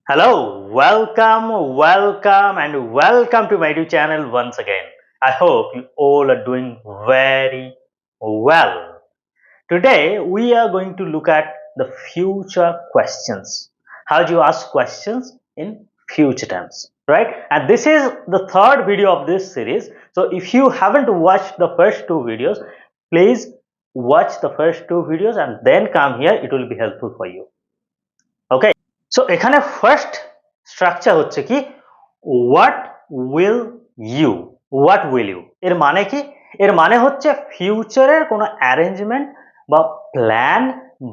Hello, welcome to my YouTube channel once again. I hope you all are doing very well. Today we are going to look at the future questions. How do you ask questions in future tense, right? And this is the third video of this series. So if you haven't watched the first two videos, please watch the first two videos and then come here. It will be helpful for you. Okay. So এখানে first structure হচ্ছে কি what will you what will you এর মানে কি এর মানে হচ্ছে ফিউচারের কোনো অ্যারেঞ্জমেন্ট বা প্ল্যান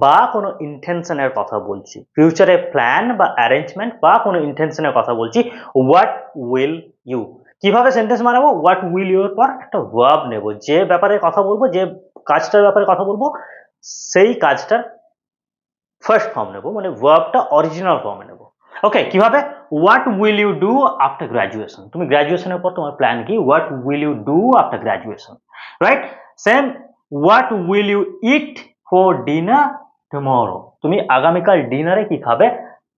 বা কোনো ইন্টেনশনের কথা বলছি ফিউচারে প্ল্যান বা অ্যারেঞ্জমেন্ট বা কোনো ইন্টেনশনের কথা বলছি হোয়াট উইল ইউ কিভাবে সেন্টেন্স বানাবো হোয়াট উইল ইউ এর পর একটা ভার্ব নেব যে ব্যাপারে কথা বলবো যে কাজটার ব্যাপারে কথা বলবো সেই কাজটার ফার্স্ট ফর্ম নেব মানে ভার্বটা অরিজিনাল ফর্মে নেব ওকে কিভাবে what will you do after graduation তুমি গ্র্যাজুয়েশনের পর তোমার প্ল্যান কি what will you do after graduation right same what will you eat for dinner tomorrow তুমি আগামীকাল ডিনারে কি খাবে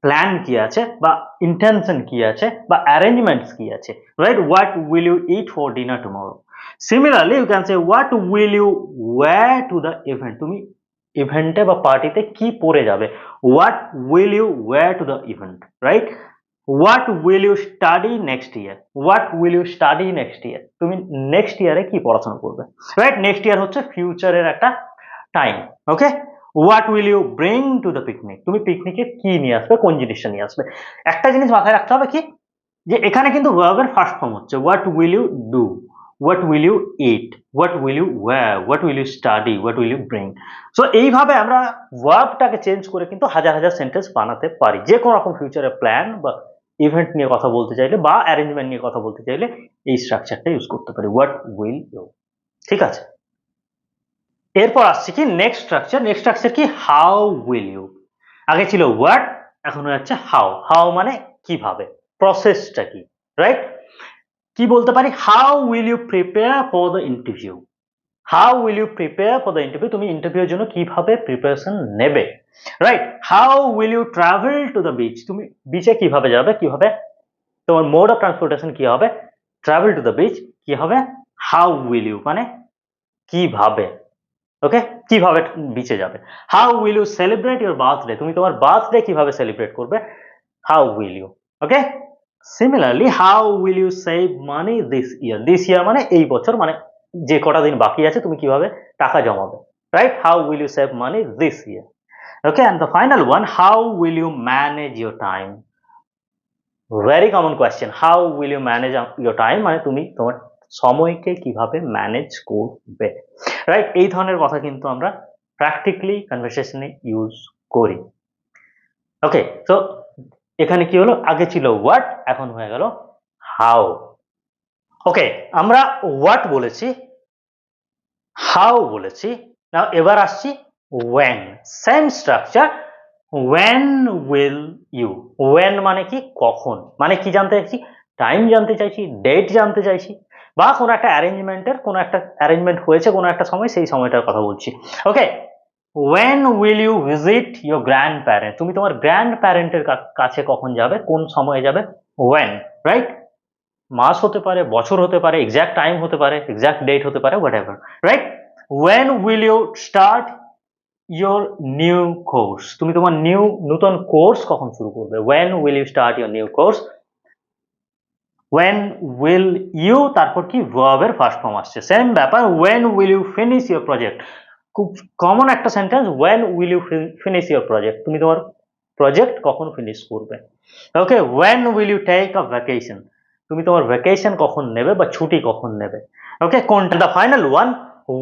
প্ল্যান কি আছে বা ইন্টেনশন কি আছে বা অ্যারেঞ্জমেন্টস কি আছে right what will you eat for dinner tomorrow similarly you can say what will you wear to the event তুমি ইভেন্টে বা পার্টিতে কি পরে যাবে what will you wear to the event right what will you study next year what will you study next year তুমি next ইয়ারে কি পড়াশোনা করবে রাইট নেক্সট ইয়ার হচ্ছে ফিউচারের একটা time okay what will you bring to the picnic তুমি পিকনিকে কি নিয়ে আসবে কোন জিনিসটা নিয়ে আসবে একটা জিনিস মাথায় রাখতে হবে কি যে এখানে কিন্তু ভার্বের ফার্স্ট ফর্ম হচ্ছে what will you do what will you eat what will you wear what will you study what will you bring so এইভাবে আমরা ভার্বটাকে চেঞ্জ করে কিন্তু হাজার হাজার সেন্টেন্স বানাতে পারি যে কোনো রকম ফিউচারে প্ল্যান বা ইভেন্ট নিয়ে কথা বলতে চাইলে বা অ্যারেঞ্জমেন্ট নিয়ে কথা বলতে চাইলে এই স্ট্রাকচারটা ইউজ করতে পারি হোয়াট উইল ইউ ঠিক আছে এরপর আসছে কি নেক্সট স্ট্রাকচার কি হাউ উইল ইউ আগে ছিল হোয়াট এখন হয়ে যাচ্ছে হাউ হাউ মানে কিভাবে প্রসেসটা কি রাইট কি বলতে পারি how will you prepare for the interview how will you prepare for the interview তুমি ইন্টারভিউর জন্য কিভাবে প্রিপারেশন নেবে right how will you travel to the beach তুমি বিচে কিভাবে যাবে কিভাবে তোমার মোড অফ ট্রান্সপোর্টেশন কি হবে ট্রাভেল টু দ্য বিচ কি হবে হাউ উইল ইউ মানে কিভাবে ওকে কিভাবে বিচে যাবে how will you celebrate your birthday তুমি তোমার বার্থডে কিভাবে সেলিব্রেট করবে how will you okay similarly how will you save money this year মানে এই বছর মানে যে কটা দিন বাকি আছে তুমি কিভাবে টাকা জমাবে right how will you save money this year okay and the final one how will you manage your time very common question how will you manage your time মানে তুমি তোমার সময়কে কিভাবে ম্যানেজ করবে রাইট এই ধরনের কথা কিন্তু আমরা প্র্যাকটিক্যালি কনভারসেশনে ইউজ করি ওকে তো এখানে কি হলো আগে ছিল হোয়াট এখন হয়ে গেল হাউ ওকে আমরা হোয়াট বলেছি হাউ বলেছি নাও এবার আসছি when same structure when will you when মানে কি কখন মানে কি জানতে চাইছি টাইম জানতে চাইছি ডেট জানতে চাইছি বা কোনো একটা অ্যারেঞ্জমেন্টের কোনো একটা অ্যারেঞ্জমেন্ট হয়েছে কোনো একটা সময় সেই সময়টার কথা বলছি ওকে when will you visit your grandparent তুমি তোমার গ্র্যান্ড প্যারেন্টের কাছে কখন যাবে কোন সময়ে যাবে when রাইট মাস হতে পারে বছর হতে পারে এক্সাক্ট টাইম হতে পারে এক্সাক্ট ডেট হতে পারে whatever right when will you start your new course তুমি তোমার নতুন কোর্স কখন শুরু করবে when will you start your new course when will you তারপর কি ভার্বের ফার্স্ট ফর্ম আসছে সেম ব্যাপার when will you finish your project খুব কমন একটা sentence when will you finish your project তুমি তোমার প্রজেক্ট কখন ফিনিশ করবে ওকে when will you take a vacation তুমি তোমার ভ্যাকেশন কখন নেবে বা ছুটি কখন নেবে ওকে কোনটা the final one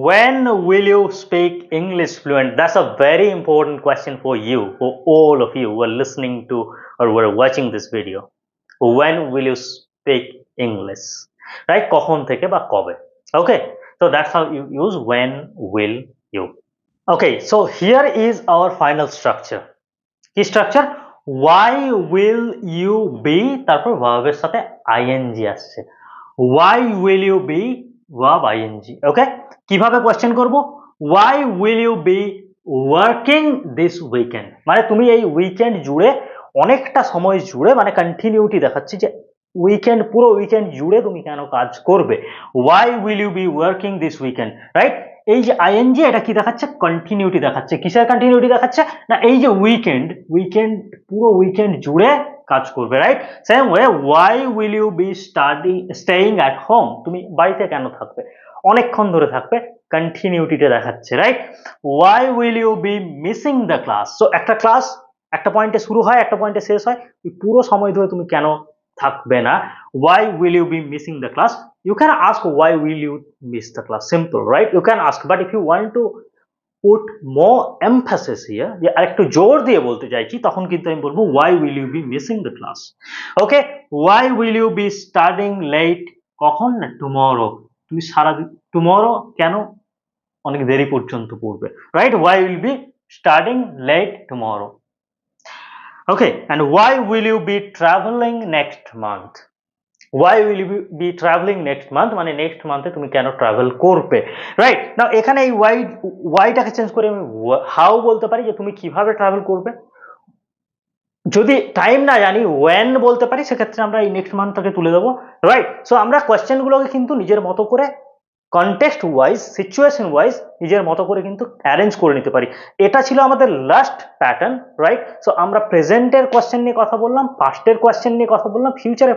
when will you speak English fluent that's a very important question for you for all of you who are listening to or who are watching this video when will you speak English right কখন থেকে বা কবে okay so that's how you use when will you okay so here is our final structure কি structure why will you be তারপর ভার্বের সাথে ing আসছে why will you be verb ing ওকে কিভাবে কোশ্চেন করব why will you be working this weekend মানে তুমি এই উইকেন্ড জুড়ে অনেকটা সময় জুড়ে মানে কন্টিনিউটি দেখাচ্ছে যে উইকেন্ড, পুরো উইকেন্ড জুড়ে তুমি কেন কাজ করবে, why will you be working this weekend, right? এই যে আইএনজি এটা কি দেখাচ্ছে, কন্টিনিউটি দেখাচ্ছে। কিসের কন্টিনিউটি দেখাচ্ছে না, এই যে উইকেন্ড, উইকেন্ড পুরো উইকেন্ড জুড়ে কাজ করবে, right? Same way why will you be staying at home, তুমি বাড়িতে কেন থাকবে, অনেকক্ষণ ধরে থাকবে, কন্টিনিউটিটা দেখাচ্ছে, right? Why will you be missing the class, so একটা ক্লাস একটা পয়েন্টে শুরু হয় একটা পয়েন্টে শেষ হয়, পুরো সময় ধরে তুমি কেন থাকবে না, why will you be missing the class, you can ask why will you miss the class, simple, right? You can ask, but if you want to put more emphasis here, যে আরেকটু জোর দিয়ে বলতে চাইছি, তখন কিন্তু আমি বলবো why will you be missing the class, okay? Why will you be studying late, কখন না, tomorrow, তুমি সারাদিন tomorrow কেন অনেক দেরি পর্যন্ত পড়বে, right? Why will you be studying late tomorrow, okay? And why will you be traveling next month, why will you be traveling next month, মানে নেক্সট মান্থে তুমি কেন ট্রাভেল করবে, রাইট? নাও এখানে এই ওয়াইটাকে চেঞ্জ করে আমি হাউ বলতে পারি, যে তুমি কিভাবে ট্রাভেল করবে। যদি টাইম না জানি ওয়েন বলতে পারি, সেক্ষেত্রে আমরা এই নেক্সট মান্থটাকে তুলে দেবো, রাইট? সো আমরা কোয়েশ্চেনগুলোকে কিন্তু নিজের মতো করে কনটেক্সট ওয়াইজ, সিচুয়েশন ওয়াইজ নিজের মতো করে কিন্তু অ্যারেঞ্জ করে নিতে পারি। এটা ছিল আমাদের লাস্ট প্যাটার্ন, রাইট? সো আমরা প্রেজেন্টের কোয়েশ্চেন নিয়ে কথা বললাম, পাস্টের কোয়েশ্চেন নিয়ে কথা বললাম, ফিউচারে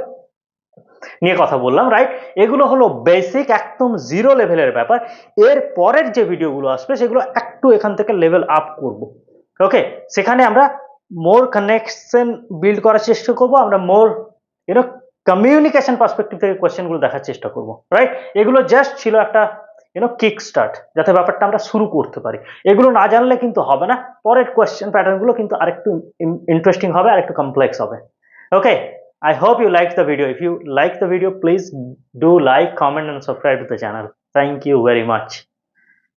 নিয়ে কথা বললাম, রাইট? এগুলো হলো বেসিক, একদম জিরো লেভেলের ব্যাপার। এর পরের যে ভিডিওগুলো আসবে সেগুলো একটু এখান থেকে লেভেল আপ করব, ওকে? সেখানে আমরা মোর কানেকশন বিল্ড করার চেষ্টা করব, আমরা মোর কমিউনিকেশন পার্সপেক্টিভ থেকে কোয়েশ্চেনগুলো দেখার চেষ্টা করব, রাইট? এগুলো জাস্ট ছিল একটা কিক স্টার্ট, যাতে ব্যাপারটা আমরা শুরু করতে পারি। এগুলো না জানলে কিন্তু হবে না, পরের কোয়েশ্চেন প্যাটার্নগুলো কিন্তু আরেকটু ইন্টারেস্টিং হবে, আরেকটু কমপ্লেক্স হবে, ওকে? I hope you liked the video. If you like the video, please do like, comment and subscribe to the channel. Thank you very much.